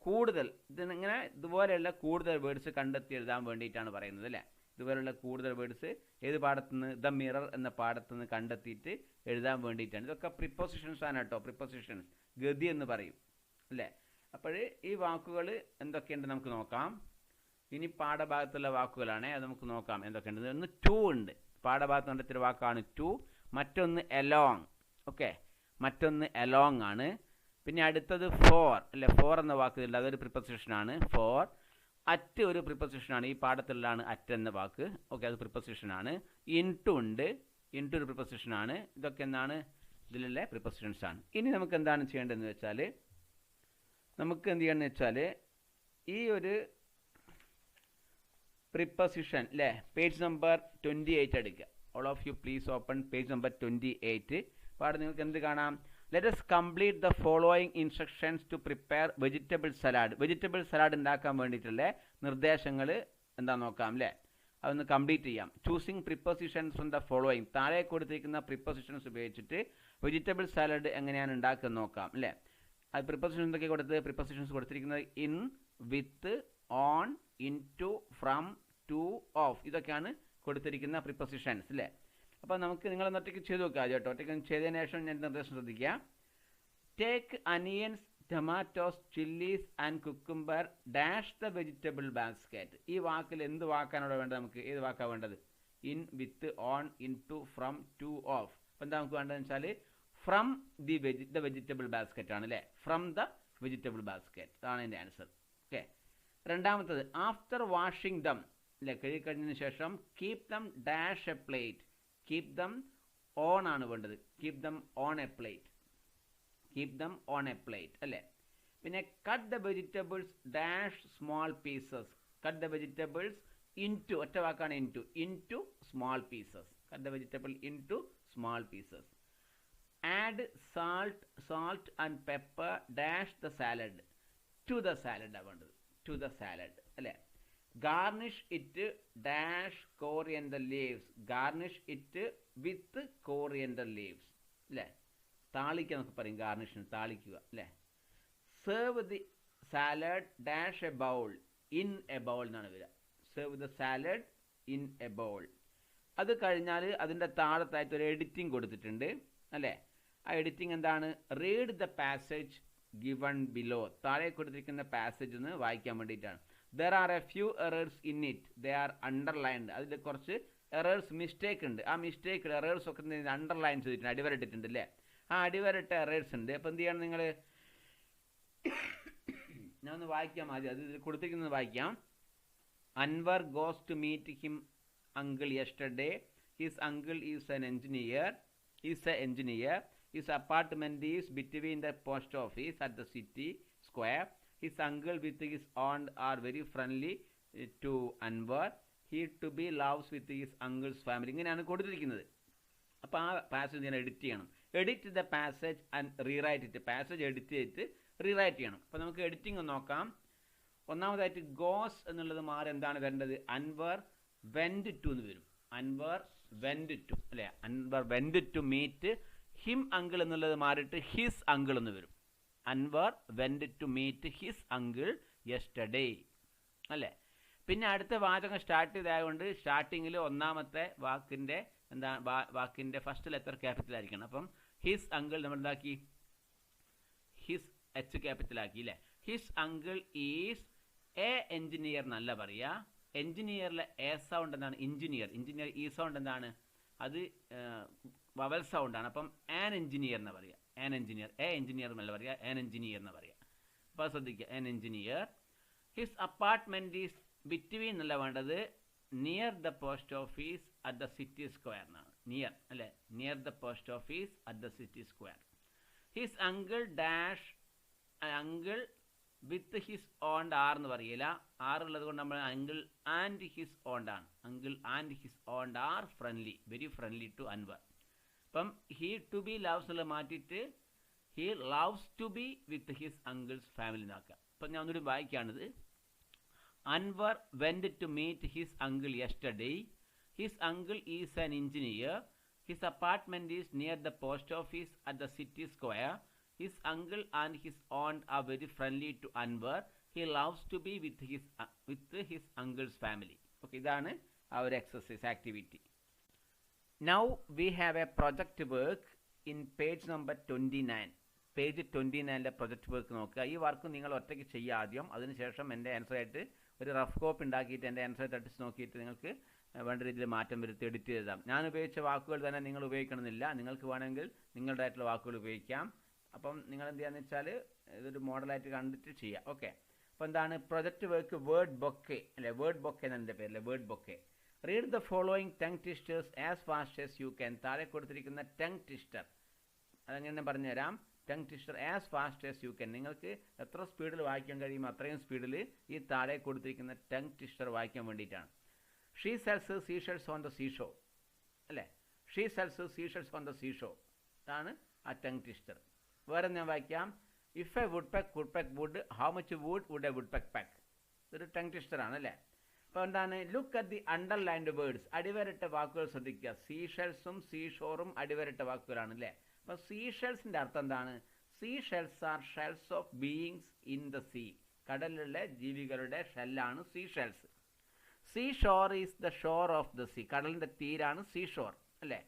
കൂടുതൽ ഇതിങ്ങനെ ഇതുപോലെയുള്ള കൂടുതൽ വേർഡ്സ് കണ്ടെത്തി എഴുതാൻ വേണ്ടിയിട്ടാണ് പറയുന്നത് അല്ലേ. ഇതുപോലെയുള്ള കൂടുതൽ വേർഡ്സ് ഏത് പാഠത്തുനിന്ന് ദ മിറർ എന്ന പാഠത്തുനിന്ന് കണ്ടെത്തിയിട്ട് എഴുതാൻ വേണ്ടിയിട്ടാണ്. ഇതൊക്കെ പ്രിപ്പോസിഷൻസ് ആണ് കേട്ടോ. പ്രിപ്പോസിഷൻസ് ഗതി എന്ന് പറയും അല്ലേ. അപ്പോൾ ഈ വാക്കുകൾ എന്തൊക്കെയുണ്ട് നമുക്ക് നോക്കാം. ഇനി പാഠഭാഗത്തുള്ള വാക്കുകളാണ്, അത് നമുക്ക് നോക്കാം എന്തൊക്കെയുണ്ട്. ഒന്ന് ടു ഉണ്ട്, പാഠഭാഗത്ത് കണ്ടെത്തിയ വാക്കാണ് ടു. മറ്റൊന്ന് എലോങ്. ഓക്കെ, മറ്റൊന്ന് അലോങ് ആണ്. പിന്നെ അടുത്തത് ഫോർ അല്ലേ, ഫോർ എന്ന വാക്കുണ്ട്, അതൊരു പ്രിപ്പസിഷനാണ്. ഫോർ. അറ്റ് ഒരു പ്രിപ്പസിഷനാണ്, ഈ പാഠത്തിലുള്ളതാണ് അറ്റ് എന്ന വാക്ക്. ഓക്കെ, അത് പ്രിപ്പസിഷനാണ്. ഇൻടു ഉണ്ട്, ഇൻടു ഒരു പ്രിപ്പസിഷനാണ്. ഇതൊക്കെ എന്താണ്, ഇതിലുള്ള പ്രിപ്പസിഷൻസ് ആണ്. ഇനി നമുക്ക് എന്താണ് ചെയ്യേണ്ടതെന്ന് വെച്ചാൽ, നമുക്ക് എന്ത് ചെയ്യണമെന്ന് വെച്ചാൽ ഈ ഒരു പ്രിപ്പസിഷൻ അല്ലേ, പേജ് നമ്പർ 28 എടുക്കുക. All of you please open page number 28. അപ്പോൾ അവിടെ നിങ്ങൾക്ക് എന്ത് കാണാം, let us complete the following instructions to prepare vegetable salad. Vegetable salad ഉണ്ടാക്കാൻ വേണ്ടിയിട്ടുള്ള നിർദ്ദേശങ്ങൾ എന്താ നോക്കാം അല്ലേ, അതൊന്ന് കംപ്ലീറ്റ് ചെയ്യാം. Choosing prepositions from the following, താഴെ കൊടുത്തിരിക്കുന്ന പ്രിപ്പസിഷൻസ് ഉപയോഗിച്ചിട്ട് വെജിറ്റബിൾ സാലഡ് എങ്ങനെയാണ് ഉണ്ടാക്കുക നോക്കാം അല്ലേ. അത് പ്രിപ്പസിഷൻ എന്തൊക്കെ പ്രിപ്പസിഷൻസ് കൊടുത്തിരിക്കുന്നത് in, with, on, into, from, to, of, ഇതൊക്കെയാണ് കൊടുത്തിരിക്കുന്ന പ്രിപ്പസിഷൻസ് അല്ലേ. അപ്പോൾ നമുക്ക് നിങ്ങളൊന്ന് ഒറ്റയ്ക്ക് ചെയ്ത് നോക്കുക കേട്ടോ. ഒറ്റയ്ക്ക് ചെയ്തതിന് ശേഷം ഞാൻ നിർദ്ദേശം ശ്രദ്ധിക്കുക. Take onions, tomatoes, chillies and cucumber dash the vegetable basket. ഈ വാക്കിൽ എന്ത് വാക്കാണോ വേണ്ടത്, നമുക്ക് ഏത് വാക്കാണ് വേണ്ടത്, in, with, on, into, from, to, of. അപ്പോൾ എന്താ നമുക്ക് വേണ്ടതെന്ന് വെച്ചാൽ ഫ്രം ദ വെജിറ്റബിൾ ബാസ്ക്കറ്റ് ആണ് അല്ലേ, ഫ്രം ദ വെജിറ്റബിൾ ബാസ്ക്കറ്റ്, അതാണ് എൻ്റെ ആൻസർ. ഓക്കെ. രണ്ടാമത്തത് ആഫ്റ്റർ വാഷിംഗ് ദം അല്ലേ, കഴുകിക്കഴിഞ്ഞതിന് ശേഷം keep them dash a plate. Keep them on ആണ് വേണ്ടത്, keep them on a plate, keep them on a plate അല്ലേ. പിന്നെ cut the vegetables dash small pieces. Cut the vegetables into, ഒറ്റ വാക്കാണ് into, into small pieces. Cut the vegetable into small pieces. Add salt and pepper dash the salad. To the salad വേണ്ടത്, to the salad അല്ലേ. Garnish it dash coriander leaves. Garnish it with coriander leaves അല്ലേ. താളിക്കുക എന്നൊക്കെ പറയും, ഗാർണിഷിന് താളിക്കുക അല്ലേ. Serve the salad dash A bowl. In A bowl എന്നാണ് വരിക. Serve the salad in A bowl. അത് കഴിഞ്ഞാൽ അതിൻ്റെ താഴത്തായിട്ട് ഒരു എഡിറ്റിംഗ് കൊടുത്തിട്ടുണ്ട് അല്ലേ. ആ എഡിറ്റിംഗ് എന്താണ്, read the passage given below. താഴെ കൊടുത്തിരിക്കുന്ന പാസേജ് ഒന്ന് വായിക്കാൻ വേണ്ടിയിട്ടാണ്. There are A few errors in it, they are underlined. അതിൽ കുറച്ച് എറേഴ്സ്, മിസ്റ്റേക്ക് ഉണ്ട്. ആ മിസ്റ്റേക്ക് എറേഴ്സ് ഒക്കെ അണ്ടർലൈൻ ചെയ്തിട്ടുണ്ട്, അടിവരട്ടിട്ടുണ്ട് അല്ലേ. ആ അടിവരട്ട എറേഴ്സ് ഉണ്ട്. അപ്പോൾ എന്ത് ചെയ്യണം നിങ്ങൾ, ഞാൻ ഒന്ന് വായിക്കാം ആദ്യം, അത് കൊടുത്തിരിക്കുന്നത് വായിക്കാം. Anwar goes to meet him uncle yesterday. His uncle is an engineer. His apartment is between the post office at the city square. His uncle with his aunt are very friendly to Anwar. He to be loves with his uncle's family. ഇങ്ങനെയാണ് കൊടുത്തിരിക്കുന്നത്. അപ്പോൾ ആ passage ഞാൻ edit ചെയ്യണം. Edit the passage and rewrite it. Passage edit ചെയ്തിട്ട് rewrite ചെയ്യണം. അപ്പോൾ നമുക്ക് എഡിറ്റിംഗ് നോക്കാം. ഒന്നാമതായിട്ട് ഗോസ് എന്നുള്ളത് മാറി എന്താണ് വരേണ്ടത്, അൻവർ വെൻറ്റ് ടു എന്ന് വരും. അൻവർ വെൻറ്റ് ടു അല്ലേ. Anwar went to meet him uncle എന്നുള്ളത് മാറിയിട്ട് ഹിസ് അങ്കിൾ എന്ന് വരും. Anwar went to meet his uncle yesterday അല്ലേ. പിന്നെ അടുത്ത വാചകം സ്റ്റാർട്ട് ചെയ്തതുകൊണ്ട് സ്റ്റാർട്ടിങ്ങിൽ ഒന്നാമത്തെ വാക്കിൻ്റെ വാക്കിൻ്റെ ഫസ്റ്റ് ലെറ്റർ ക്യാപിറ്റൽ ആയിരിക്കണം. അപ്പം ഹിസ് അങ്കിൾ നമ്മൾ എന്താക്കി, ഹിസ് എച്ച് ക്യാപിറ്റൽ ആക്കി അല്ലേ. His uncle is A engineer എന്നല്ല പറയുക. എൻജിനീയറിലെ എ സൗണ്ട് എന്താണ്, ഇൻജിനിയർ. ഇൻജിനിയർ ഈ സൗണ്ട് എന്താണ്, അത് വവൽ സൗണ്ടാണ്. അപ്പം ആൻ എൻജിനീയർ എന്ന് പറയുക. ആൻ എൻജിനീയർ, എ എൻജിനീയർ എന്നല്ല പറയുക, ആൻ എൻജിനീയർ എന്ന് പറയുക. അപ്പോൾ ശ്രദ്ധിക്കുക, an engineer. His apartment is between എന്നല്ല വേണ്ടത്, near the post office at the city square എന്നാണ്. നിയർ അല്ലേ, near the post office at the city square. His uncle dash, uncle with his aunt are എന്ന് പറയില്ല. R ഉള്ളത് കൊണ്ട് നമ്മൾ uncle and his aunt ആണ്. Uncle and his aunt are friendly, very friendly to Anwar. അപ്പം he to be loves എന്നുള്ളത് മാറ്റിയിട്ട് he loves to be with his uncle's family എന്നാക്കുക. അപ്പം ഞാൻ ഒന്നുകൂടി വായിക്കുകയാണിത്. Anwar went to meet his uncle yesterday. His uncle is an engineer. His apartment is near the post office at the city square. His uncle and his aunt are very friendly to Anwar. He loves to be with his uncle's family. Okay, ഇതാണ് ആ ഒരു exercise activity. Now we have a project work in page number 29. Page 29 project work നോക്കുക. ഈ work നിങ്ങൾ ഒറ്റയ്ക്ക് ചെയ്യുക ആദ്യം. അതിനുശേഷം എൻ്റെ ആൻസറായിട്ട് ഒരു റഫ് കോപ്പി ഉണ്ടാക്കിയിട്ട് എൻ്റെ ആൻസർ തട്ടിച്ച് നോക്കിയിട്ട് നിങ്ങൾക്ക് വേണ്ട രീതിയിൽ മാറ്റം വരുത്തി എഡിറ്റ് ചെയ്താം. ഞാൻ ഉപയോഗിച്ച വാക്കുകൾ തന്നെ നിങ്ങൾ ഉപയോഗിക്കണമെന്നില്ല. നിങ്ങൾക്ക് വേണമെങ്കിൽ നിങ്ങളുടേതായിട്ടുള്ള വാക്കുകൾ ഉപയോഗിക്കാം. അപ്പം നിങ്ങൾ എന്ത് ചെയ്യാന്ന് വെച്ചാൽ ഇതൊരു മോഡലായിട്ട് കണ്ടിട്ട് ചെയ്യാം. ഓക്കെ. അപ്പോൾ എന്താണ് പ്രൊജക്റ്റ് വർക്ക് വേർഡ് ബൊക്കെ അല്ലേ, വേർഡ് ബൊക്കെ എന്നതിൻ്റെ പേരല്ലേ, word bouquet. Read the following tongue twisters as fast as you can. താഴെ കൊടുത്തിരിക്കുന്ന ടങ് ട്വിസ്റ്റർ അതെങ്ങനെ പറഞ്ഞുതരാം. Tongue twister as fast as you can. നിങ്ങൾക്ക് എത്ര സ്പീഡിൽ വായിക്കാൻ കഴിയുമോ അത്രയും സ്പീഡിൽ ഈ താഴെ കൊടുത്തിരിക്കുന്ന ടങ് ട്വിസ്റ്റർ വായിക്കാൻ വേണ്ടിയിട്ടാണ്. She sells seashells on the seashore അല്ലേ, she sells seashells on the seashore. ഇതാണ് ആ ടങ് ട്വിസ്റ്റർ. വേറെ ഞാൻ വായിക്കാം. If a woodpecker could peck wood, how much wood a woodpecker peck. ഇതൊരു ടങ് ട്വിസ്റ്റർ ആണ് അല്ലേ. അപ്പോൾ എന്താണ് look at the underlined words. അടിവരട്ട വാക്കുകൾ ശ്രദ്ധിക്കുക. സീഷെൽസും സീഷോറും അടിവരട്ട വാക്കുകളാണ് അല്ലേ. അപ്പോൾ സീഷെൽസിൻ്റെ അർത്ഥം എന്താണ്? Seashells are shells of beings in the sea. കടലിലുള്ള ജീവികളുടെ ഷെല്ലാണ് seashells. Seashore is the shore of the sea. കടലിൻ്റെ തീരാണ് സീ ഷോർ അല്ലേ.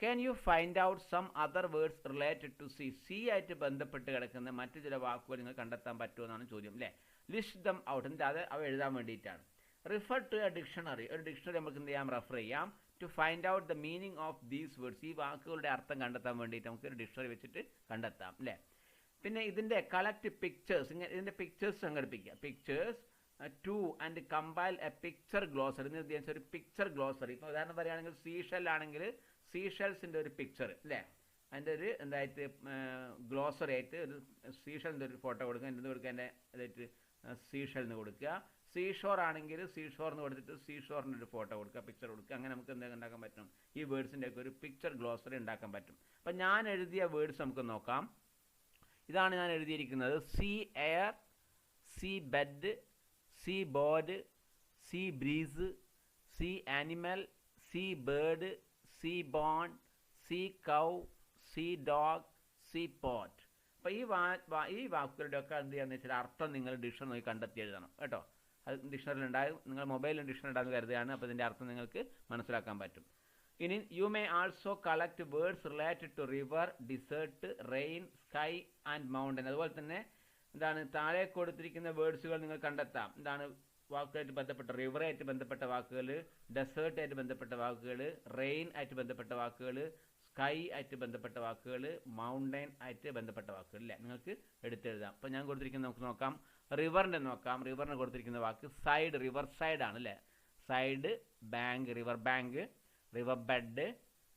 Can you find out some other words related to sea. Sea ആയിട്ട് ബന്ധപ്പെട്ട് കിടക്കുന്ന മറ്റു ചില വാക്കുകൾ നിങ്ങൾ കണ്ടെത്താൻ പറ്റുമോ എന്നാണ് ചോദ്യം അല്ലേ. List them out. എന്നിട്ട് അത് അവ എഴുതാൻ വേണ്ടിയിട്ടാണ്. Refer to a dictionary. ഒരു ഡിക്ഷണറി നമുക്ക് എന്ത് ചെയ്യാം, റെഫർ ചെയ്യാം. To find out the meaning of these words. ഈ വാക്കുകളുടെ അർത്ഥം കണ്ടെത്താൻ വേണ്ടിയിട്ട് നമുക്ക് ഒരു ഡിക്ഷണറി വെച്ചിട്ട് കണ്ടെത്താം അല്ലേ. പിന്നെ ഇതിൻ്റെ കളക്ട് പിക്ചേഴ്സ്. ഇങ്ങനെ ഇതിൻ്റെ പിക്ചേഴ്സ് സംഘടിപ്പിക്കുക. Pictures two and compile A picture glossary. എന്ന് ഉദ്ദേശിച്ച ഒരു പിക്ചർ ഗ്ലോസറി. ഇപ്പോൾ ഉദാഹരണം പറയുകയാണെങ്കിൽ സീഷെൽ ആണെങ്കിൽ സീഷെൽസിൻ്റെ ഒരു പിക്ചർ അല്ലേ, അതിൻ്റെ ഒരു എന്തായിട്ട് ഗ്ലോസറി ആയിട്ട് ഒരു സീഷെലിൻ്റെ ഒരു ഫോട്ടോ കൊടുക്കുക. എന്ത് കൊടുക്കുക, എൻ്റെ അതായിട്ട് സീഷെൽ എന്ന് കൊടുക്കുക. സീഷോർ ആണെങ്കിൽ സീഷോർ എന്ന് കൊടുത്തിട്ട് സീഷോറിൻ്റെ ഒരു ഫോട്ടോ കൊടുക്കുക, പിക്ചർ കൊടുക്കുക. അങ്ങനെ നമുക്ക് എന്തൊക്കെ ഉണ്ടാക്കാൻ പറ്റും, ഈ വേർഡ്സിൻ്റെ ഒക്കെ ഒരു പിക്ചർ ഗ്ലോസറി ഉണ്ടാക്കാൻ പറ്റും. അപ്പം ഞാൻ എഴുതിയ വേർഡ്സ് നമുക്ക് നോക്കാം. ഇതാണ് ഞാൻ എഴുതിയിരിക്കുന്നത്. Sea air, sea bed, sea board, sea breeze, sea animal, sea bird, sea born, sea cow, sea dog, sea pot. അപ്പോൾ ഈ വാക്കുകളുടെ ഒക്കെ എന്ത് ചെയ്യാന്ന് വെച്ചാൽ അർത്ഥം നിങ്ങൾ ഡിക്ഷണറി നോക്കി കണ്ടെത്തി എഴുതണം കേട്ടോ. അത് ഡിക്ഷണറിയിൽ ഉണ്ടാകും. നിങ്ങൾ മൊബൈലിൽ ഡിക്ഷണറി ഉണ്ടാകുന്ന കരുതുകയാണ്. അപ്പോൾ ഇതിൻ്റെ അർത്ഥം നിങ്ങൾക്ക് മനസ്സിലാക്കാൻ പറ്റും. ഇനി you may also collect words related to river, desert, rain, sky and mountain. അതുപോലെ തന്നെ എന്താണ് താഴെ കൊടുത്തിരിക്കുന്ന വേർഡ്സുകൾ നിങ്ങൾ കണ്ടെത്താം. എന്താണ് വാക്കുകളായിട്ട് ബന്ധപ്പെട്ട, റിവറായിട്ട് ബന്ധപ്പെട്ട വാക്കുകൾ, ഡെസേർട്ടായിട്ട് ബന്ധപ്പെട്ട വാക്കുകൾ, റെയിൻ ആയിട്ട് ബന്ധപ്പെട്ട വാക്കുകൾ, സ്കൈ ആയിട്ട് ബന്ധപ്പെട്ട വാക്കുകൾ, മൗണ്ടൻ ആയിട്ട് ബന്ധപ്പെട്ട വാക്കുകൾ അല്ലേ, നിങ്ങൾക്ക് എടുത്തെഴുതാം. അപ്പോൾ ഞാൻ കൊടുത്തിരിക്കുന്നത് നമുക്ക് നോക്കാം. റിവറിൻ്റെ നോക്കാം. റിവറിന് കൊടുത്തിരിക്കുന്ന വാക്ക് സൈഡ്, റിവർ സൈഡ് ആണ് അല്ലേ. Side, bank, river bank, river bed,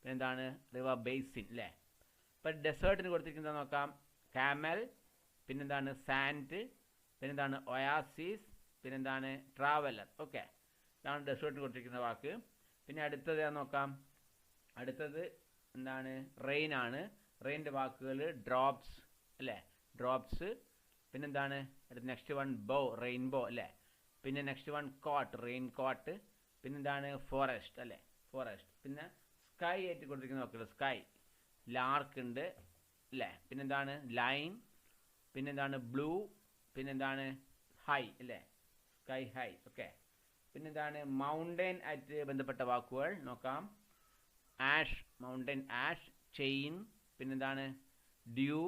പിന്നെന്താണ് റിവർ ബേസിൻ അല്ലേ. ഇപ്പം ഡെസേർട്ടിന് കൊടുത്തിരിക്കുന്നത് നോക്കാം. കാമൽ, പിന്നെന്താണ് സാൻഡ്, പിന്നെന്താണ് ഒയാസിസ്, പിന്നെന്താണ് ട്രാവലർ. ഓക്കെ, ഇതാണ് ഡെസേർട്ടിന് കൊടുത്തിരിക്കുന്ന വാക്ക്. പിന്നെ അടുത്തത് നോക്കാം. അടുത്തത് എന്താണ് റെയിൻ ആണ്. റെയിൻ്റെ വാക്കുകൾ ഡ്രോപ്സ് അല്ലേ, ഡ്രോപ്സ്. പിന്നെന്താണ് അടുത്ത നെക്സ്റ്റ് വൺ ബോ, റെയിൻബോ അല്ലേ. പിന്നെ next one coat, raincoat. പിന്നെന്താണ് ഫോറസ്റ്റ് അല്ലേ, ഫോറസ്റ്റ്. പിന്നെ സ്കൈ ആയിട്ട് കൊടുത്തിരിക്കുന്ന വാക്കുകൾ സ്കൈ, ലാർക്ക് ഉണ്ട് അല്ലേ. പിന്നെന്താണ് ലൈൻ, പിന്നെന്താണ് ബ്ലൂ, പിന്നെന്താണ് ഹൈ അല്ലേ, സ്കൈ ഹൈ. ഓക്കെ, പിന്നെന്താണ് മൗണ്ടൻ ആയിട്ട് ബന്ധപ്പെട്ട വാക്കുകൾ നോക്കാം. ആഷ്, മൗണ്ടൻ ആഷ്, ചെയിൻ, പിന്നെന്താണ് ഡ്യൂ,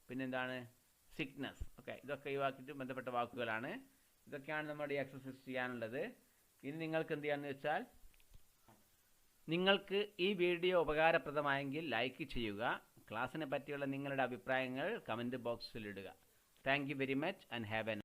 പിന്നെന്താണ് സിക്നസ്. ഓക്കെ, ഇതൊക്കെ ഈ വാക്കിട്ട് ബന്ധപ്പെട്ട വാക്കുകളാണ്. ഇതൊക്കെയാണ് നമ്മുടെ ഈ എക്സസൈസ് ചെയ്യാനുള്ളത്. ഇനി നിങ്ങൾക്ക് എന്ത് ചെയ്യാന്ന് വെച്ചാൽ, നിങ്ങൾക്ക് ഈ വീഡിയോ ഉപകാരപ്രദമായെങ്കിൽ ലൈക്ക് ചെയ്യുക. ക്ലാസ്സിനെ പറ്റിയുള്ള നിങ്ങളുടെ അഭിപ്രായങ്ങൾ കമൻറ്റ് ബോക്സിൽ ഇടുക. Thank you very much and have A